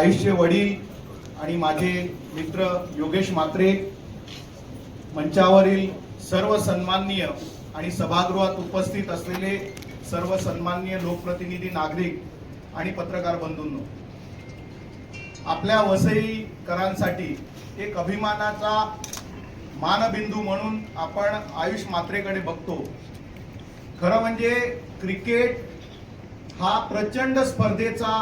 आयुषचे वडील आणि माझे मित्र योगेश म्हात्रे, मंचावरील सर्व सन्माननीय आणि सभागृहात उपस्थित असलेले सर्व सन्माननीय लोकप्रतिनिधी, नागरिक आणि पत्रकार बंधूंनो, आपल्या वसईकरांसाठी एक अभिमानाचा मानबिंदू म्हणून आपण आयुष म्हात्रेकडे बघतो. खरं म्हणजे क्रिकेट हा प्रचंड स्पर्धेचा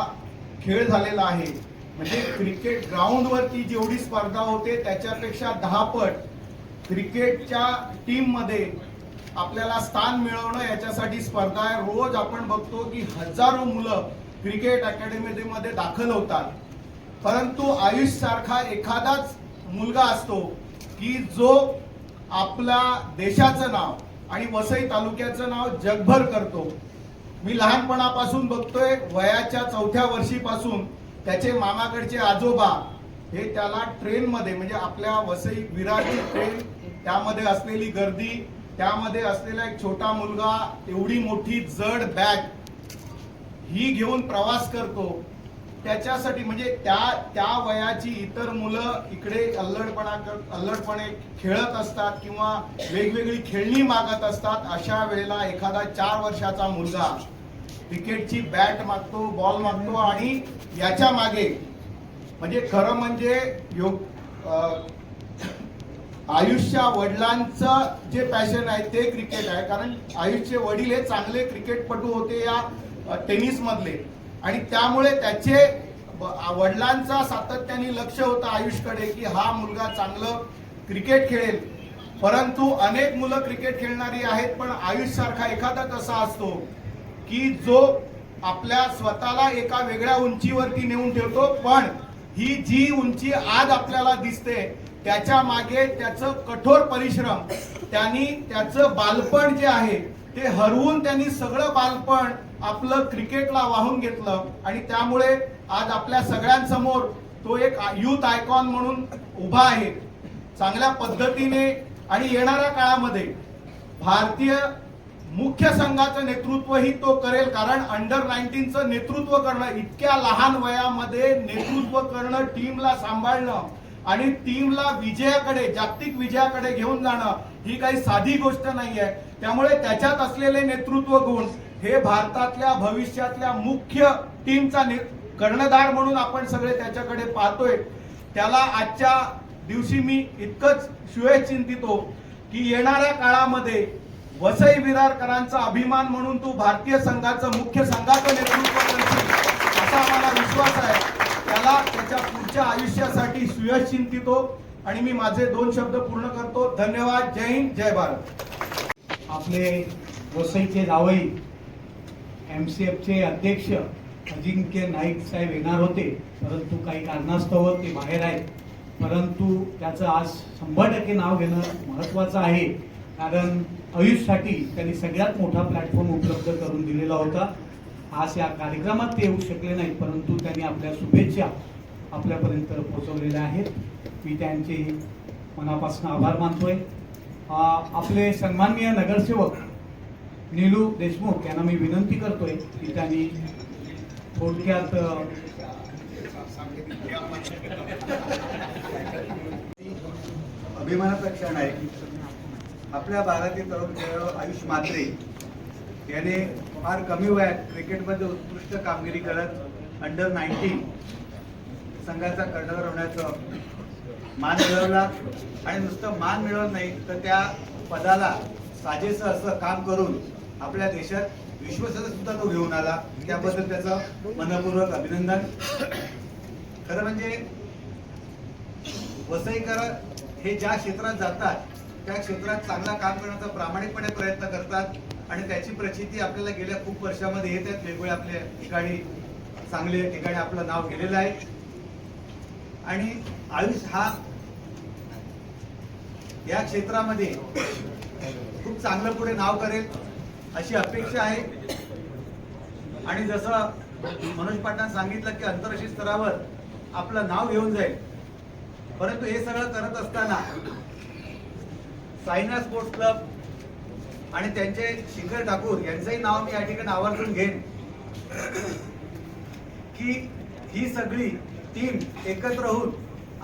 खेळ झालेला आहे. म्हणजे क्रिकेट ग्राउंडवरती जेवढी स्पर्धा होते त्याच्यापेक्षा 10 पट क्रिकेटच्या टीम मध्ये आपल्याला स्थान मिळवणं याच्यासाठी स्पर्धा आहे. रोज आपण बघतो की हजारो मुलं क्रिकेट अकॅडमीमध्ये दाखल होतात, परंतु आयुष सारखा एखादाच मुलगा असतो की जो आपल्या देशाचं नाव आणि वसई तालुक्याचं नाव जगभर करतो. मी लहानपणापासून बघतोय, वयाच्या 4थ्या वर्षीपासून त्याचे मामाकडचे आजोबा हे त्याला ट्रेनमध्ये, म्हणजे आपल्या वसई विरारची ट्रेन, त्यामध्ये असलेली गर्दी, त्यामध्ये असलेला एक छोटा मुलगा एवढी मोठी जड बॅग ही घेऊन प्रवास करतो. त्याच्यासाठी म्हणजे त्या वयाची इतर मुलं इकडे अल्लडपणे खेळत असतात किंवा वेगवेगळी खेळणी मागत असतात. अशा वेळेला एखादा 4 वर्षाचा मुलगा क्रिकेटची बॅट मागतो, बॉल मागतो आणि याच्या मागे म्हणजे खरं म्हणजे आयुषच्या वडिलांचं जे पॅशन आहे ते क्रिकेट आहे. कारण आयुषचे वडील हे चांगले क्रिकेटपटू होते या टेनिस मधले, आणि त्यामुळे त्याचे वडिलांचा सातत्याने लक्ष होतं आयुषकडे की हा मुलगा चांगलं क्रिकेट खेळेल. परंतु अनेक मुलं क्रिकेट खेळणारी आहेत, पण आयुष सारखा एखादा असा असतो की जो आपल्या स्वतःला एका वेगळ्या उंचीवरती नेऊन ठेवतो. पण ही जी उंची आज आपल्याला दिसते त्याच्या मागे त्याचं कठोर परिश्रम, त्यांनी त्याचं बालपण जे आहे ते हरवून त्यांनी सगळं बालपण आपलं क्रिकेटला वाहून घेतलं, आणि त्यामुळे आज आपल्या सगळ्यांसमोर तो एक युथ आयकॉन म्हणून उभा आहे. चांगल्या पद्धतीने आणि येणाऱ्या काळामध्ये भारतीय मुख्य संघाचं नेतृत्वही तो करेल. कारण अंडर 19चं नेतृत्व करणं, इतक्या लहान वयामध्ये नेतृत्व करणं, टीमला सांभाळणं आणि टीमला विजयाकडे, जागतिक विजयाकडे घेऊन जाणं ही काही साधी गोष्ट नाही आहे. त्यामुळे त्याच्यात असलेले नेतृत्व गुण हे भारतातल्या भविष्यातल्या मुख्य टीमचा कर्णधार म्हणून आपण सगळे त्याच्याकडे पाहतोय. त्याला आजच्या दिवशी मी इतकंच शुभेच्छिंतितो की येणाऱ्या काळामध्ये वसई विरारकरांचा अभिमान म्हणून तू भारतीय संघाचं, मुख्य संघाचं नेतृत्व करशील असा आम्हाला विश्वास आहे. त्याला त्याच्या पुढच्या आयुष्यासाठी शुभेच्छिंतितो आणि मी माझे 2 शब्द पूर्ण करतो. धन्यवाद. जय हिंद, जय भारत. आपले वसईचे जावई MCFचे अध्यक्ष अजिंक्य नाईक साहेब येणार होते, परंतु काही कारणास्तव ते बाहेर आहेत. परंतु त्याचं आज 100% नाव घेणं महत्त्वाचं आहे, कारण आयुषसाठी त्यांनी सगळ्यात मोठा प्लॅटफॉर्म उपलब्ध करून दिलेला होता. आज या कार्यक्रमात ते येऊ शकले नाहीत, परंतु त्यांनी आपल्या शुभेच्छा आपल्यापर्यंत पोहोचवलेल्या आहेत. मी त्यांचे मनापासून आभार मानतोय. आपले सन्माननीय नगरसेवक नीलू देशमुख यांना मी विनंती करतोय की त्यांनी थोडक्यात अभिमानाचा क्षण आहे. आपल्या भागातील तरुण खेळाडू आयुष म्हात्रे याने फार कमी वयात क्रिकेटमध्ये उत्कृष्ट कामगिरी करत अंडर 19 संघाचा कर्णधार होण्याचं मान मिळवला. आणि नुसतं मान मिळवलं नाही तर त्या पदाला साजेसं असं काम करून आपल्या देशात विश्वसनीयता सुद्धा तो घेऊन आला. त्याबद्दल त्याचं मनपूर्वक अभिनंदन. खरं म्हणजे वसईकर हे ज्या क्षेत्रात जातात त्या क्षेत्रात चांगला काम करण्याचा प्रामाणिकपणे प्रयत्न करतात, आणि त्याची प्रचिती आपल्याला गेल्या खूप वर्षामध्ये येत आहेत. वेगवेगळ्या आपल्या ठिकाणी, चांगल्या ठिकाणी आपलं नाव गेलेलं आहे. आणि आयुष हा या क्षेत्रामध्ये खूप चांगलं पुढे नाव करेल अशी अपेक्षा आहे. आणि जसं मनोज पाटलांनी सांगितलं की आंतरराष्ट्रीय स्तरावर आपलं नाव घेऊन जाईल, परंतु हे सगळं करत असताना साईना स्पोर्ट्स क्लब आणि त्यांचे शिखर ठाकूर यांचंही नाव मी या ठिकाणी आवर्जून घेईन की ही सगळी टीम एकत्र होऊन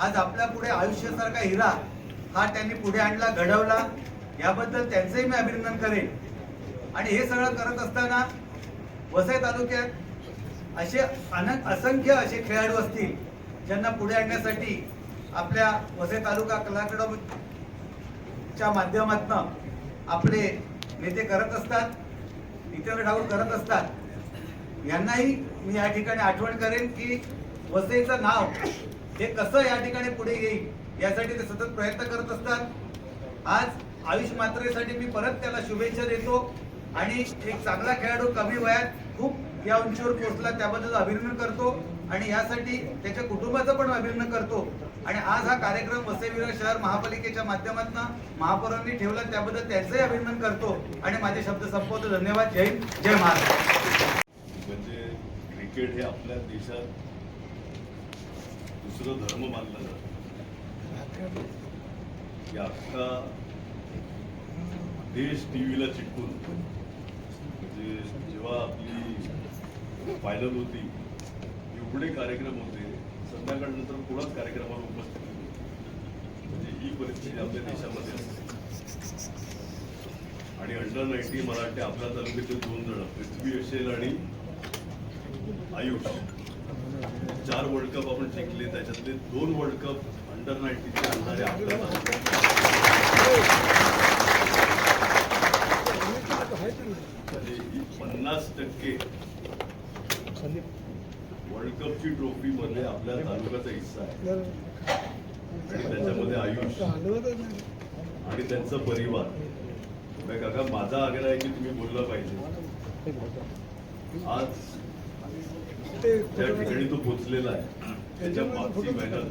आज आपल्या पुढे आयुष्यासारखा हिरा हा त्यांनी पुढे आणला, घडवला, याबद्दल त्यांचंही मी अभिनंदन करेन. आणि हे सगळं करत असताना वसई तालुक्यात असंख्य असे खेळाडू असतील ज्यांना पुढे आणण्यासाठी आपल्या वसई तालुका कलाकडच्या माध्यमातून आपले नेते करत असतात, इतर ठाऊर करत असतात. यांनाही मी या ठिकाणी आठवण करेन की वसईचं नाव हे कसं या ठिकाणी पुढे येईल यासाठी ते सतत प्रयत्न करत असतात. आज आयुष मात्रेसाठी मी परत त्याला शुभेच्छा देतो आणि एक चांगला खेळाडू कमी वयात खूप या उंचीवर पोहोचला त्याबद्दल अभिनंदन करतो आणि यासाठी त्याच्या कुटुंबाचं पण अभिनंदन करतो. आणि आज हा कार्यक्रम वसई विरार शहर महापालिकेच्या माध्यमातून महापौरांनी ठेवला त्याबद्दल त्यांचंही अभिनंदन करतो आणि माझे शब्द संपवतो. धन्यवाद. जय हिंद, जय महाराष्ट्र. म्हणजे क्रिकेट हे आपल्या देशात दुसरं धर्म मानलं जातं की अख्खा देश टीव्हीला चिटकून म्हणजे जेव्हा आपली फायनल होती एवढे कार्यक्रम होते, संध्याकाळनंतर कोणाच कार्यक्रमाला उपस्थित नव्हते. म्हणजे ही परिस्थिती आपल्या देशामध्ये असते. आणि अंडर-19 मला वाटते आपल्या तालुक्यातील 2 जण पृथ्वी असेल आणि आयुष 4 वर्ल्ड कप आपण जिंकले, त्याच्यातले 2 वर्ल्ड कप अंडर-19 आणणारे आपल्या तालुक्यात. म्हणजे ही 50% वर्ल्ड कपची ट्रॉफी मध्ये आपल्या तालुक्याचा हिस्सा आहे. आणि त्याच्यामध्ये आयुष आणि त्यांचा परिवार. काका, माझा आग्रह आहे की तुम्ही बोललं पाहिजे. आज त्या ठिकाणी तो पोचलेला आहे, त्याच्या मागची मेहनत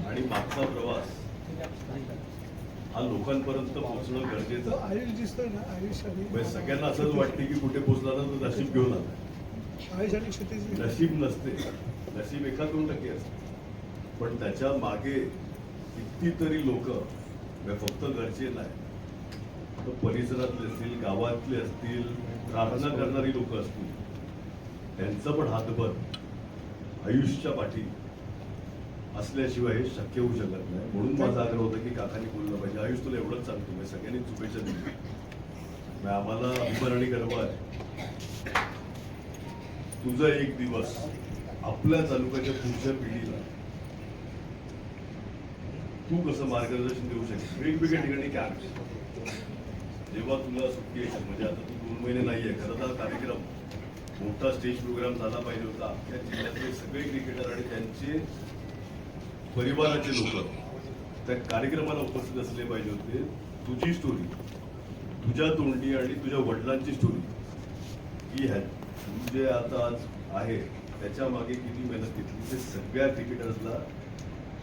आणि मागचा प्रवास हा लोकांपर्यंत पोहोचणं गरजेचं आहे. सगळ्यांना असंच वाटते की कुठे पोहोचला तर तो नशीब घेऊन आला. नशीब नसते, नशीब 1-2% असते. पण त्याच्या मागे कितीतरी लोक फक्त घरचे नाही, तर परिसरातले असतील, गावातले असतील, प्रार्थना करणारी लोक असतील, त्यांचं पण हातभर आयुष्याच्या पाठी असल्याशिवाय हे शक्य होऊ शकत नाही. म्हणून माझा आग्रह होता की काकांनी बोललं पाहिजे. आयुष, तुला एवढंच सांगतो, मी सगळ्यांनी शुभेच्छा दिली. आम्हाला अभिमान आणि गर्व आहे. तुझा एक दिवस आपल्या तालुक्याच्या पुढच्या पिढीला तू कसं मार्गदर्शन देऊ शकतो. वेगवेगळ्या ठिकाणी कॅम्प जेव्हा तुला सुट्टी असेल, म्हणजे आता तू 2 महिने नाहीये, खरं तर कार्यक्रम मोठा स्टेज प्रोग्राम झाला पाहिजे होता. आपल्या जिल्ह्यातले सगळे क्रिकेटर आणि त्यांचे परिवाराचे लोक त्या कार्यक्रमाला उपस्थित असले पाहिजे होते. तुझी स्टोरी, तुझ्या तोंडी आणि तुझ्या वडिलांची स्टोरी ही आहे. तू जे आता आज आहे त्याच्या मागे किती मेहनत घेतली ते सगळ्या क्रिकेटर्सला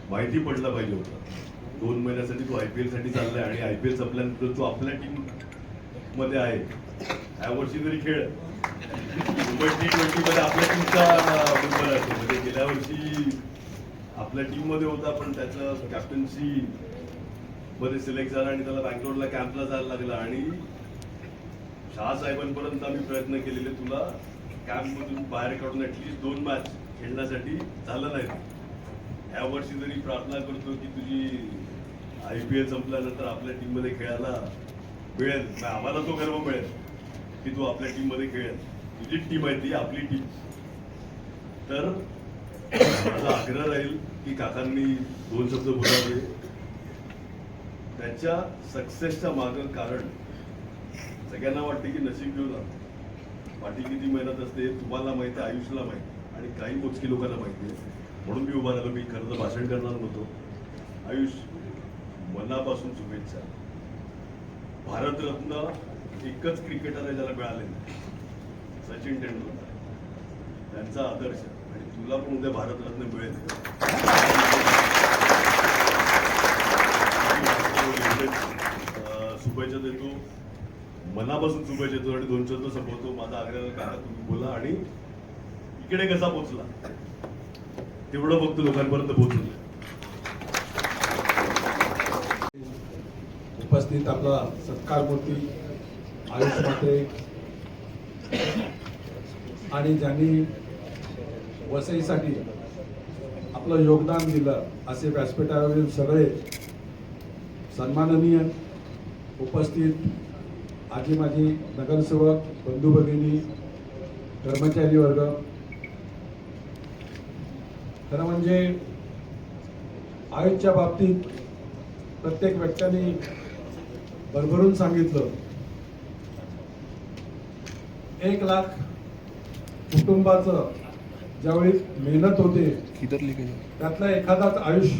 माहिती पडलं पाहिजे होतं. 2 महिन्यासाठी तू IPL साठी चाललाय आणि IPL संपल्यानंतर तू आपल्या टीम मध्ये आहे. ह्या वर्षी जरी खेळ मुंबई T20 मध्ये आपल्या टीमचा मेंबर असतो. म्हणजे गेल्या वर्षी आपल्या टीम मध्ये होता, पण त्याचं कॅप्टन्सी मध्ये सिलेक्ट झाला आणि त्याला बँगलोरला कॅम्पला जायला लागला. आणि शहा साहेबांपर्यंत आम्ही प्रयत्न केलेले तुला कॅम्प मधून बाहेर काढून ऍटलीस्ट 2 मॅच खेळण्यासाठी झालं नाही. ह्या वर्षी जरी प्रार्थना करतो की तुझी IPL संपल्यानंतर आपल्या टीम मध्ये खेळायला मिळेल, आम्हाला तो गर्व मिळेल की तू आपल्या टीम मध्ये खेळेल. तुझी टीम आहे ती आपली टीम. तर माझा आग्रह राहील की काकांनी 2 शब्द बोलावे. त्याच्या सक्सेसच्या मागं कारण सगळ्यांना वाटते की नशीब घेऊन आलं, पाठी किती मेहनत असते तुम्हाला माहिती आहे, आयुषला माहिती आणि काही मोजकी लोकांना माहिती आहे. म्हणून मी उभा राहिलो. मी खरं तर भाषण करणार नव्हतो. आयुष, मनापासून शुभेच्छा. भारतरत्न एकच क्रिकेटर आहे ज्याला मिळाले नाही, सचिन तेंडुलकर. त्यांचा आदर्श आणि तुला पण उद्या भारतरत्न मिळेल. शुभेच्छा देतो, मनापासून शुभेच्छा देतो आणि 2 शब्द संपवतो. माझा आग्रह काका तुम्ही बोला आणि इकडे कसा पोचला तेवढं फक्त लोकांपर्यंत पोहोचलं. उपस्थित आपला सत्कारमूर्ती आयुष मात्रे आणि ज्यांनी वसईसाठी आपलं योगदान दिलं असे व्यासपीठावरील सगळे सन्माननीय उपस्थित आजी माजी नगरसेवक बंधू भगिनी कर्मचारी वर्ग, खरं म्हणजे आयुषच्या बाबतीत प्रत्येक व्यक्तीने भरभरून सांगितलं. 1 लाख कुटुंबाचं ज्यावेळी मेहनत होते त्यातला एखादाच आयुष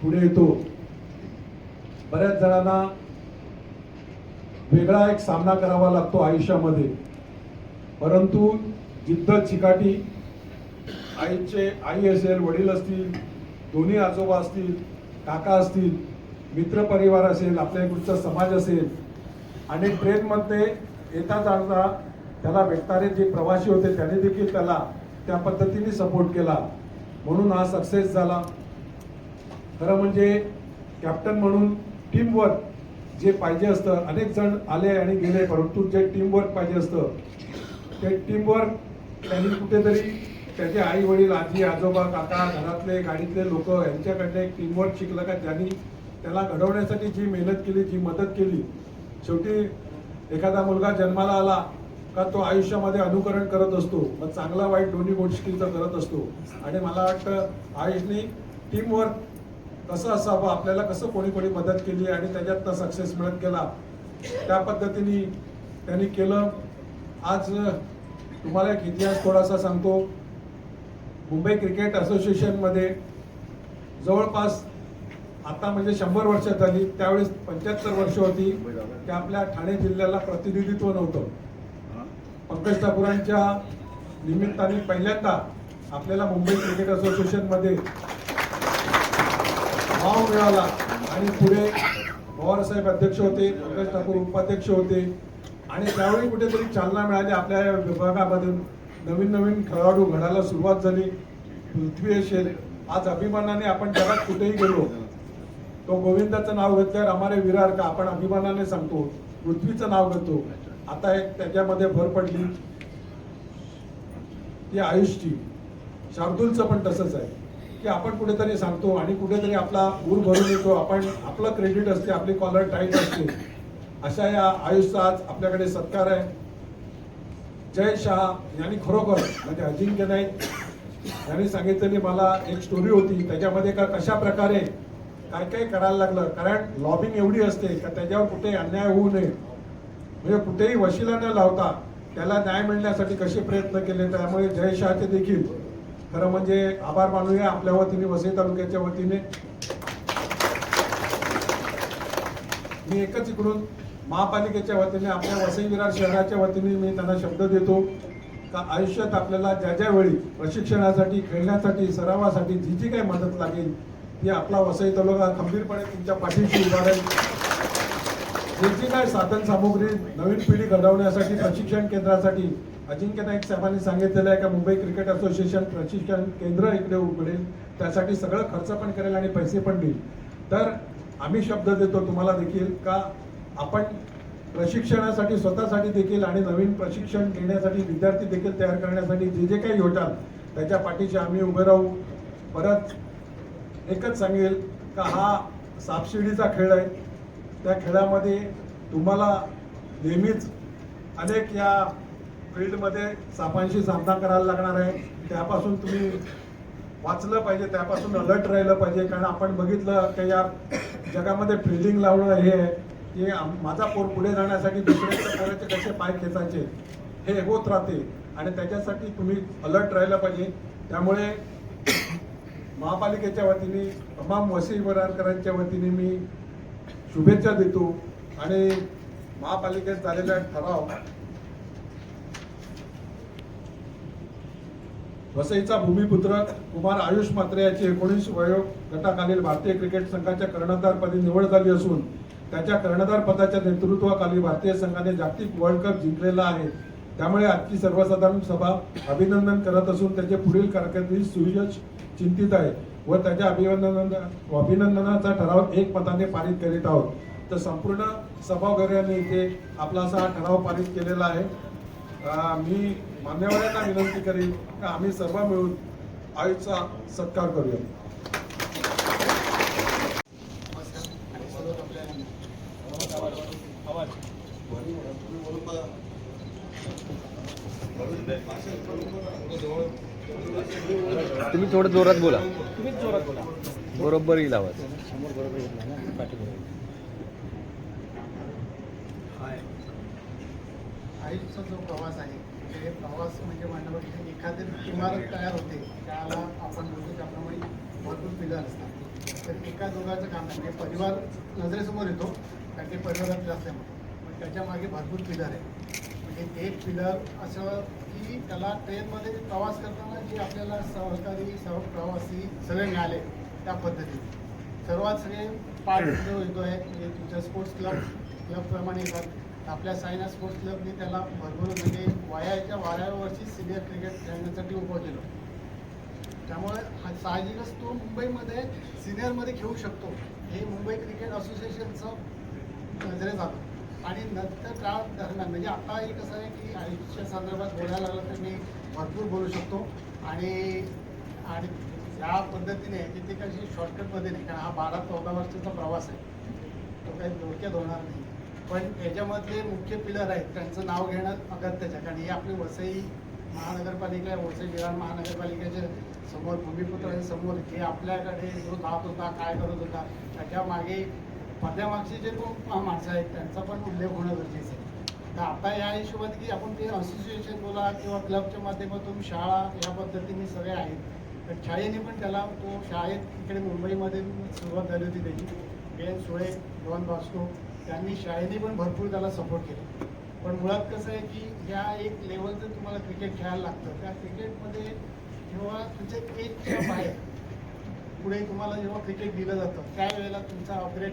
पुढे येतो. बऱ्याच जणांना वेगळा एक सामना करावा लागतो आयुष्यामध्ये, परंतु जिद्द चिकाटी आई असेल, वडील असतील, दोन्ही आजोबा असतील, काका असतील, मित्रपरिवार असेल, आपल्या इकडचा समाज असेल आणि ट्रेनमध्ये येता जाता त्याला भेटणारे जे प्रवासी होते त्यांनी देखील त्याला त्या पद्धतीने सपोर्ट केला, म्हणून हा सक्सेस झाला. खरं म्हणजे कॅप्टन म्हणून टीमवर्क जे पाहिजे असतं, अनेक जण आले आणि गेले, परंतु जे टीमवर्क पाहिजे असतं ते टीमवर्क त्यांनी कुठेतरी त्याचे आई वडील, आजी आजोबा, काका, घरातले गाडीतले लोक यांच्याकडनं एक टीमवर्क शिकलं का त्यांनी त्याला घडवण्यासाठी जी मेहनत केली, जी मदत केली. शेवटी एखादा मुलगा जन्माला आला का तो आयुष्यामध्ये अनुकरण करत असतो, मग चांगला वाईट दोन्ही गोष्टीचं करत असतो. आणि मला वाटतं आयुषने टीमवर्क कसं असावं, आपल्याला कसं कोणी कोणी मदत केली आणि त्याच्यातनं सक्सेस मिळत गेला, त्या पद्धतीने त्यांनी केलं. आज तुम्हाला एक इतिहास थोडासा सांगतो. मुंबई क्रिकेट असोसिएशनमध्ये जवळपास आता म्हणजे 100 वर्ष झाली, त्यावेळेस 75 वर्ष होती की आपल्या ठाणे जिल्ह्याला प्रतिनिधित्व नव्हतं. पंकज ठाकूरांच्या निमित्ताने पहिल्यांदा आपल्याला मुंबई क्रिकेट असोसिएशनमध्ये वाव मिळाला आणि पुढे पवारसाहेब अध्यक्ष होते, पंकज ठाकूर उपाध्यक्ष होते आणि त्यावेळी कुठेतरी चालना मिळाली. आपल्या या विभागामध्ये नवीन नवीन खेळाडू घडायला सुरुवात झाली. पृथ्वी असेल, आज अभिमानाने आपण जगात कुठेही गेलो तो गोविंदाचं नाव घेतल्यावर आम्हाला विरार का आपण अभिमानाने सांगतो, पृथ्वीचं नाव घेतो. आता एक त्याच्यामध्ये भर पडली ती आयुषची. शार्दूलचं पण तसंच आहे की आपण कुठेतरी सांगतो आणि कुठेतरी आपला ऊर भरून येतो, आपण आपलं क्रेडिट असते, आपली कॉलर टाईट असते. अशा या आयुषचा आज आपल्याकडे सत्कार आहे. जय शहा यांनी खरोखर म्हणजे अजिंक्य नाईक यांनी सांगितलेली मला एक स्टोरी होती, त्याच्यामध्ये का कशा प्रकारे काय काय करायला लागलं. कारण लॉबिंग एवढी असते का त्याच्यावर कुठे अन्याय होऊ नये, म्हणजे कुठेही वशिला न लावता त्याला न्याय मिळण्यासाठी कसे प्रयत्न केले. त्यामुळे जय शहाचे देखील खरं म्हणजे आभार मानूया आपल्या वतीने, वसई तालुक्याच्या वतीने. मी एकच इकडून महापालिकेच्या वतीने आपल्या वसई विरार शहराच्या वतीने मी त्यांना शब्द देतो का आयुष्यात आपल्याला ज्या ज्या वेळी प्रशिक्षणासाठी, खेळण्यासाठी, सरावासाठी जी जी काही मदत लागेल ती आपला वसई तालुका खंबीरपणे तुमच्या पाठीशी उभा राहील. जे जी काय साधन सामुग्री नवीन पिढी घडवण्यासाठी प्रशिक्षण केंद्रासाठी अजिंक्य नाईक साहेबांनी सांगितलेलं आहे का मुंबई क्रिकेट असोसिएशन प्रशिक्षण केंद्र इकडे उघडेल, त्यासाठी सगळं खर्च पण करेल आणि पैसे पण देईल. तर आम्ही शब्द देतो तुम्हाला देखील का आपण प्रशिक्षणासाठी स्वतःसाठी देखील आणि नवीन प्रशिक्षण घेण्यासाठी विद्यार्थी देखील तयार करण्यासाठी जे जे काही होतात त्याच्या पाठीशी आम्ही उभे राहू. परत एकच सांगेल का हा सापशिडीचा खेळ आहे, त्या खेळामध्ये तुम्हाला नेहमीच अनेक या फील्डमध्ये सापांशी सामना करायला लागणार आहे. त्यापासून तुम्ही वाचलं पाहिजे, त्यापासून अलर्ट राहिलं पाहिजे. कारण आपण बघितलं की या जगामध्ये फिल्डिंग लावणं हे आहे की माझा पोर पुढे जाण्यासाठी दुसऱ्याच्या पोराचे कसे पाय खेचायचे हे होत राहते आणि त्याच्यासाठी तुम्ही अलर्ट राहिलं पाहिजे. त्यामुळे महापालिकेच्या वतीने तमाम वसई विरारकरांच्या वतीने मी शुभेच्छा देतो आणि महापालिकेत झालेला ठराव वसईचा भूमिपुत्र कुमार आयुष म्हात्रे याची 19 वयोगट गटाखालील भारतीय क्रिकेट संघाच्या कर्णधारपदी निवड झाली असून त्याच्या कर्णधार पदाच्या नेतृत्वाखाली भारतीय संघाने जागतिक वर्ल्ड कप जिंकलेला आहे. त्यामुळे आजची सर्वसाधारण सभा अभिनंदन करत असून त्याचे पुढील कारकिर्दीत सुयश चिंतित आहे व त्याच्या अभिनंदनाचा ठराव एकमताने पारित करीत आहोत. तर संपूर्ण सभागृहाने इथे आपला असा ठराव पारित केलेला आहे. मी मान्यवरांना विनंती करेन की आम्ही सर्व मिळून आयुषचा सत्कार करूया. तुम्ही थोडं जोरात बोला. बरोबर येईल आवाज. आयुषचा जो प्रवास आहे ते प्रवास म्हणजे म्हणण्यापेक्षा एखादी इमारत तयार होते त्याला आपण बोलतो त्याप्रमाणे भरपूर पिलर असतात. तर एका दोघांचं काम नाही म्हणजे परिवार नजरेसमोर येतो कारण ते परिवारातले असल्यामुळे पण त्याच्या मागे भरपूर पिलर आहे. म्हणजे एक पिलर असं की त्याला ट्रेनमध्ये प्रवास करताना जे आपल्याला सहकारी प्रवासी सगळे मिळाले त्या पद्धतीने सर्वात सगळे पार्ट जो येतो आहे म्हणजे तुमच्या स्पोर्ट्स क्लबप्रमाणे येतात. आपल्या सायना स्पोर्ट्स क्लबने त्याला भरपूर म्हणजे वयाच्या 12व्या वर्षी सिनियर क्रिकेट खेळण्यासाठी उभं केलं. त्यामुळे हा साहजिकच तो मुंबईमध्ये सिनियरमध्ये खेळू शकतो हे मुंबई क्रिकेट असोसिएशनचं नजरेत आलं. आणि नंतर त्या दरम्यान म्हणजे आता हे कसं आहे की आयुष्या संदर्भात बोलायला लागलं तर मी भरपूर बोलू शकतो आणि या पद्धतीने ते काही शॉर्टकटमध्ये नाही कारण हा 12-14 वर्षाचा प्रवास आहे तो काही डोक्यात होणार नाही. पण याच्यामधले मुख्य पिलर आहेत त्यांचं नाव घेणं अगत्याचं आहे कारण ही आपली वसई महानगरपालिका वसई विरार महानगरपालिकेच्या समोर भूमिपुत्राच्या समोर जे आपल्याकडे जो जात होता काय करत होता त्याच्या मागे पद्यामागचे जे कोण माणसं आहेत त्यांचा पण उल्लेख होणं गरजेचं आहे. तर आता या हिशोबात की आपण ते असोसिएशन बोला किंवा क्लबच्या माध्यमातून शाळा या पद्धतीने सगळे आहेत. तर शाळेने पण त्याला तो शाळेत इकडे मुंबईमध्ये सुरुवात झाली होती त्याची बेन सुळे डॉन बॉस्को त्यांनी शाळेने पण भरपूर त्याला सपोर्ट केला. पण मुळात कसं आहे की या एक लेवलचं तुम्हाला क्रिकेट खेळायला लागतं त्या क्रिकेटमध्ये जेव्हा तुमचे एजच्या बाहेर पुढे तुम्हाला जेव्हा क्रिकेट दिलं जातं त्यावेळेला तुमचा अपग्रेड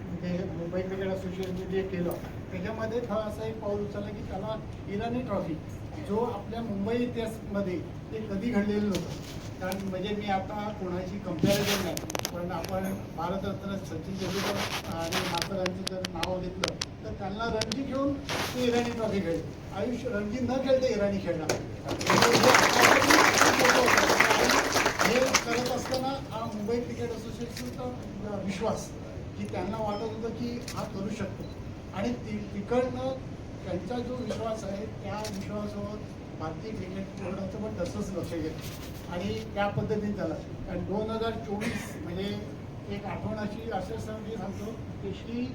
म्हणजे मुंबई क्रिकेट असोसिएशनने जे केलं त्याच्यामध्ये असं एक पाऊल उचललं की त्याला इराणी ट्रॉफी जो आपल्या मुंबई इतिहासमध्ये ते कधी घडलेलं नव्हतं. कारण म्हणजे मी आता कोणाची कम्पॅरिझन नाही पण आपण भारतरत्न सचिन तेंडुलकर आणि मास्तरांचं जर नाव घेतलं तर त्यांना रणजी घेऊन ते इराणी ट्रॉफी खेळले. आयुष्य रणजी न खेळते इराणी खेळणार हे करत असताना हा मुंबई क्रिकेट असोसिएशनचा विश्वास की त्यांना वाटत होतं की हा करू शकतो आणि तिकडनं त्यांचा जो विश्वास आहे त्या विश्वासावर भारतीय क्रिकेट बोर्डाचं पण तसंच लक्ष गेलं आणि त्या पद्धतीने झालं. आणि 2024 म्हणजे एक आठवण अशी अशासाठी सांगतो की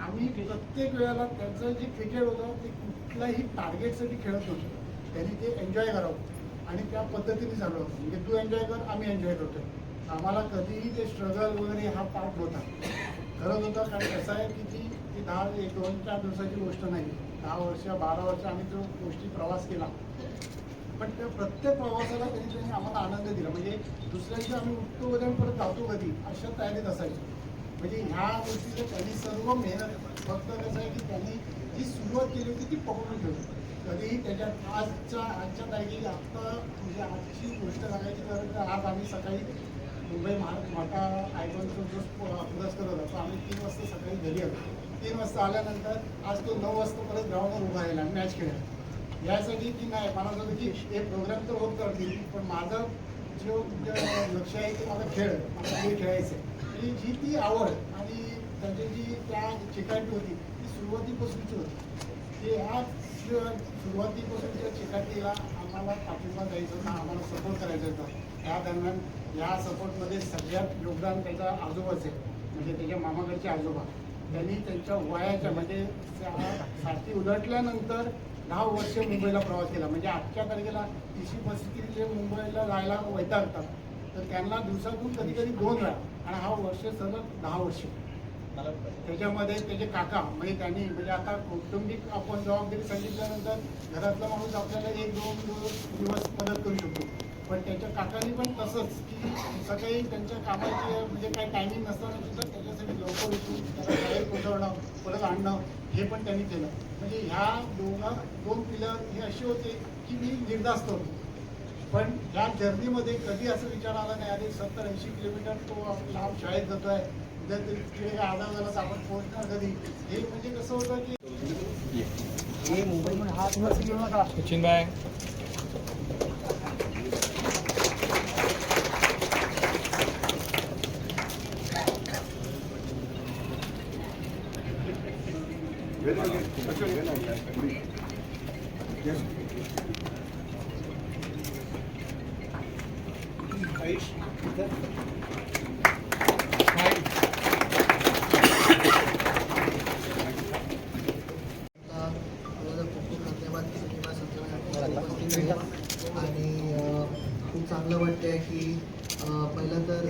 आम्ही प्रत्येक वेळेला त्यांचं जे क्रिकेट होतं ते कुठल्याही टार्गेटसाठी खेळत नव्हतं. त्यांनी ते एन्जॉय करावं आणि त्या पद्धतीने झालं होतं. म्हणजे तू एन्जॉय कर आम्ही एन्जॉय करतोय. आम्हाला कधीही ते स्ट्रगल वगैरे हा पार्ट होता करत होता कारण कसं आहे की ती 2-4 दिवसाची गोष्ट नाही. 10 वर्ष 12 वर्ष आम्ही जो गोष्टी प्रवास केला पण त्या प्रत्येक प्रवासाला त्यांनी आम्हाला आनंद दिला. म्हणजे दुसऱ्या दिवशी आम्ही उठतो वगैरे परत जातो कधी अशा तयारीत असायचो. म्हणजे ह्या गोष्टीचं त्यांनी सर्व मेहनत फक्त कसं आहे की त्यांनी जी सुरुवात केली होती ती पकडून ठेवली. कधीही त्याच्यात आजच्या तारखेला आत्ता म्हणजे आजची गोष्ट सांगायची तर आज आम्ही सकाळी मुंबई माता आयकॉनचा जो पुरस्कार होता तो आम्ही 3 वाजता सकाळी घरी आलो. 3 वाजता आल्यानंतर आज तो 9 वाजता परत ग्राउंडवर उभा राहिला मॅच खेळायला यासाठी की नाही मला असं की हे प्रोग्राम तर होत करतील पण माझं जो लक्ष आहे ते मला खेळ खेळायचं आहे. आणि जी ती आवड आणि त्याची जी त्या चिकाटी होती ती सुरुवातीपासूनची होती. की ह्या सुरुवातीपासूनच्या चिकाटीला आम्हाला पाठिंबा द्यायचा होता आम्हाला सपोर्ट करायचा होता. त्या दरम्यान या सपोर्टमध्ये सगळ्यात योगदान त्याचा आजोबाचे म्हणजे त्याच्या मामाकडचे आजोबा त्यांनी त्यांच्या वयाच्या म्हणजे 60 उलटल्यानंतर 10 वर्ष मुंबईला प्रवास केला. म्हणजे आजच्या तारखेला 30-35 जे मुंबईला जायला वैतागतात तर त्यांना दिवसातून कधी कधी 2 वेळा आणि हा वर्ष सलग 10 वर्ष त्याच्यामध्ये त्याचे काका म्हणजे त्यांनी म्हणजे आता कौटुंबिक आपण जबाबदारी सांगितल्यानंतर घरातला माणूस आपल्याला 1-2 दिवस मदत करू शकतो पण त्याच्या काकांनी पण तसंच की सकाळी त्यांच्या कामाची म्हणजे काही टायमिंग नसताना सुद्धा त्याच्यासाठी लवकर उठून त्याला बाहेर पोचवणं परत आणणं हे पण त्यांनी केलं. म्हणजे ह्या 2 पिलर हे असे होते की मी निर्धास्त होतो पण ह्या जर्नीमध्ये कधी असं विचार आला नाही अरे 70-80 किलोमीटर तो लांब शाळेत जातो आहे जर तिकडे काय आधार झाला तर आपण पोहोचणार कधी हे म्हणजे कसं होतं की मुंबईमध्ये हा तुम्हाला घेऊ नका. खूप खूप धन्यवाद की तुम्ही मला संध्याकाळी उपस्थित केलं. आणि खूप चांगलं वाटतंय की पहिलं तर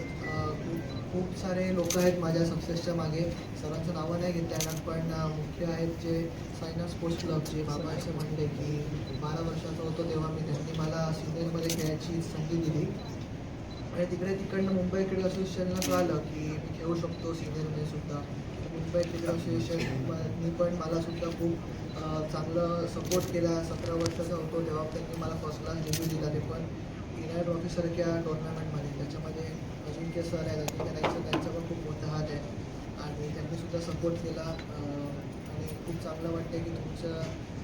खूप सारे लोक आहेत माझ्या सक्सेसच्या मागे. सर्वांचं नावं नाही घेता येणार, पण मुख्य आहेत जे साईना स्पोर्ट्स क्लब, जे बाबा असे म्हणले की 12 वर्षाचा होतो तेव्हा त्यांनी मला सिनियरमध्ये खेळायची संधी दिली. आणि तिकडनं मुंबई क्रिकेट असोसिएशनला कळालं की मी खेळू शकतो सिनियरमध्ये सुद्धा. मुंबई क्रिकेट असोसिएशननी पण मला सुद्धा खूप चांगलं सपोर्ट केला. 17 वर्षाचा होतो तेव्हा त्यांनी मला फर्स्ट क्लास डेब्यू दिला, ते पण इनायट ट्रॉफीसारख्या टुर्नामेंटमध्ये. त्याच्यामध्ये अजिंक्य सर आहेत, अजिंक्य नाईक सर, त्यांचा पण खूप मोठा हात आहे आणि त्यांनी सुद्धा सपोर्ट केला. आणि खूप चांगलं वाटतं की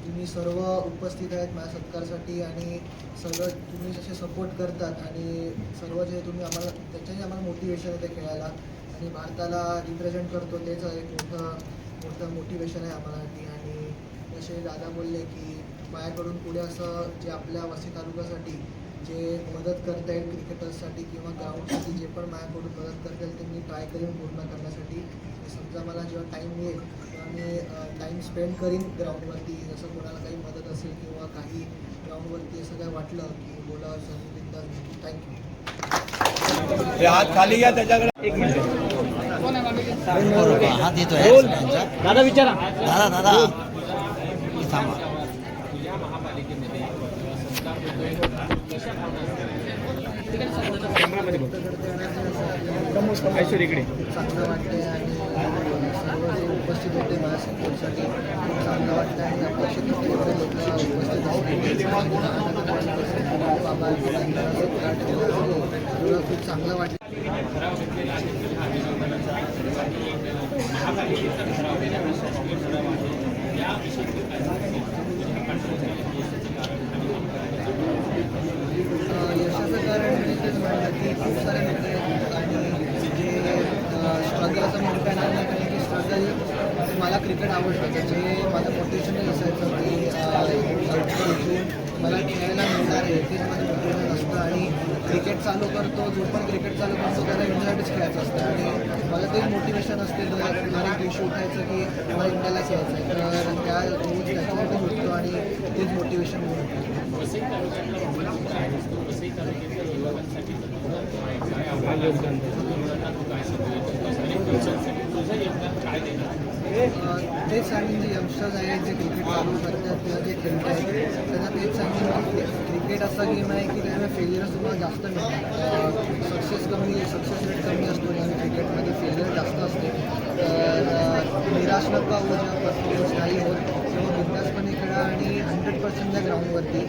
तुम्ही सर्व उपस्थित आहेत माझ्या सत्कारसाठी आणि सगळं तुम्ही जसे सपोर्ट करतात आणि सर्व जे तुम्ही आम्हाला त्याच्याने आम्हाला मोटिवेशन आहे ते खेळायला आणि भारताला रिप्रेझेंट करतो, तेच एक मोठं मोटिवेशन आहे आम्हालासाठी. आणि जसे दादा बोलले की माझ्याकडून पुढे असं जे आपल्या वसई तालुक्यासाठी जे मदत करता येईल क्रिकेटर्ससाठी किंवा ग्राउंडसाठी जे पण माझ्याकडून मदत करता येईल ते मी ट्राय करेन पूर्ण करण्यासाठी. समजा मला जेव्हा टाईम मिळेल तेव्हा मी टाईम स्पेंड करीन ग्राउंडवरती. जसं कोणाला काही मदत असेल किंवा काही ग्राउंडवरती असं काय वाटलं की बोलावं सर. थँक्यू. हात खाली घ्या त्याच्याकडे. हात येतोय दादा विचारा. दादा थांबा. इकडे चांगलं वाटतंय आणि सर्व जे उपस्थित होते माझ्या सपोर्टसाठी खूप चांगलं वाटतं आणि अपेक्षित होते एवढे लोक उपस्थित असतील. बाबा खूप चांगलं वाटलं. यशाचं कारण मी तेच म्हणलं की खूप सारे लोक आहेत आणि जे स्ट्रगल असं म्हणता येणार नाही, कारण की स्ट्रगल मला क्रिकेट आवडतं. जे माझं मोटिवेशनच असायचं की उठून मला खेळायला मिळणार आहे तेच माझं मोटिवेशन असतं. आणि क्रिकेट चालू करतो, जो पण क्रिकेट चालू करतो त्याला इंडियासाठीच खेळायचं असतं आणि मला तेच मोटिवेशन असते दर एक दिवशी उठायचं की मला इंडियाला खेळायचं आहे. तर त्या रोज त्याच्यासाठी उठतो आणि तेच मोटिवेशन म्हणून. तेच सांगेन जे यंगस्टर्स आहेत जे क्रिकेट चालू करतात किंवा जे खेळत आहेत त्यांना तेच सांगेन की क्रिकेट असा गेम आहे की त्यामुळे फेलियर तुम्हाला जास्त मिळतात. सक्सेस रेट कमी असतो आणि क्रिकेटमध्ये फेलियर जास्त असते. तर निराश नका हो, जेव्हा परफॉर्मन्स नाही होत तेव्हा बिंदासपणे खेळा आणि 100% द्या ग्राउंडवरती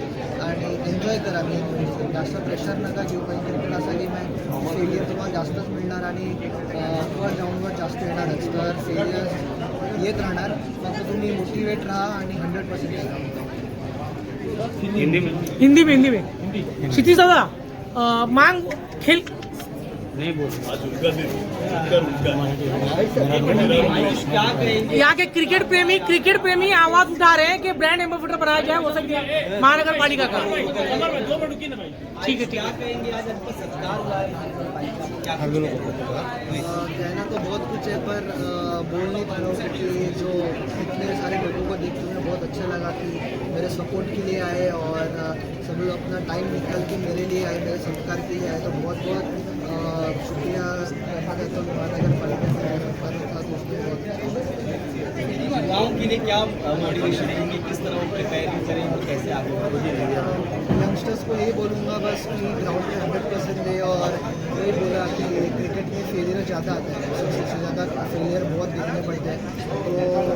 आणि एन्जॉय करा. मेन जास्त प्रेशर नका घेऊ, कारण क्रिकेट असा गेम आहे फेलियर तुम्हाला जास्तच मिळणार आणि किंवा ग्राउंडवर जास्त येणारच. तर फेलियर येत राहणार, फक्त तुम्ही मोटिवेट राहा आणि 100% द्या. हिंदी में क्षितिज दादा मांग खेल नहीं बोल. आज उनका दिन, यहाँ के क्रिकेट प्रेमी आवाज उठा रहे हैं कि ब्रांड एम्बेसडर बनाया जाए वो सब महानगर पालिका का. ठीक है. कहना तो बहुत कुछ है पर बोल नहीं पा रहा हूँ क्योंकि जो इतने सारे लोगों को देख के मुझे बहुत अच्छा लगा कि मेरे सपोर्ट के लिए आए और सभी अपना टाइम निकाल के मेरे लिए आए, मेरे सत्कार के लिए आए. तो बहुत बहुत शुक्रिया करना चाहता हूँ महानगर पालिका था तो उसमें बहुत गाँव के लिए क्या मोटिवेशन है, किस तरह वो तैयारी करेंगे, कैसे आगे बढ़ेंगे? यंगस्टर्स को यही बोलूँगा बस कि ग्राउंड पे 100% दे और यही बोला कि क्रिकेट में फेलियर ज़्यादा आता है, सबसे ज़्यादा फेलियर बहुत देखने पड़ते हैं. तो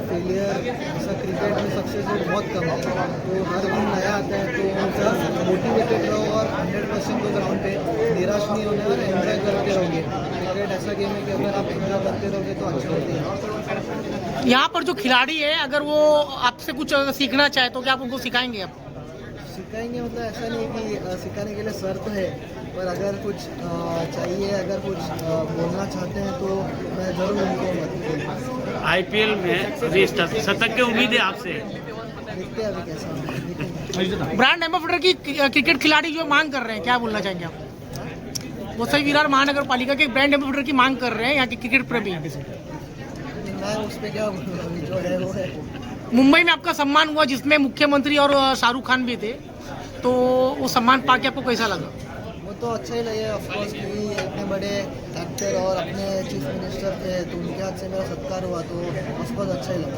फेलियर ऐसा क्रिकेट में सक्सेस रेट बहुत कम है. तो हर दिन नया आता है तो मोटिवेटेड रहो और 100% तो ग्राउंड पे निराश नहीं होने और एंजॉय करते रहोगे. क्रिकेट ऐसा गेम है कि अगर आप एंजॉय करते रहोगे तो अच्छा होती है. यहाँ पर जो खिलाड़ी है अगर वो आपसे कुछ सीखना चाहे तो क्या आप उनको सिखाएंगे? आप सिखाएंगे मतलब ऐसा नहीं कि सिखाने के लिए सर तो है, पर अगर कुछ चाहिए, अगर कुछ बोलना चाहते हैं तो मैं ज़रूर उनको मदद. IPL में अभी शतक की उम्मीद है आपसे. देखते हैं अभी कैसा होगा. ब्रांड एम्बेसडर की क्रिकेट खिलाड़ी जो मांग कर रहे हैं, क्या बोलना चाहेंगे आप? वसई विरार महानगर पालिका के ब्रांड एम्बेसडर की मांग कर रहे हैं यहाँ के क्रिकेट प्रेमी। मैं उस पर क्या बोलूँ, अभी जो है वो है। मुंबई में आपका सम्मान हुआ जिसमें मुख्यमंत्री और शाहरुख खान भी थे, तो वो सम्मान पाके आपको कैसा लगा? वो तो अच्छा ही लगे ऑफकोर्स, क्योंकि इतने बड़े एक्टर और अपने चीफ मिनिस्टर थे, तो उनके हाथ से मेरा सत्कार हुआ, तो ऑफकोर्स अच्छा ही लगा।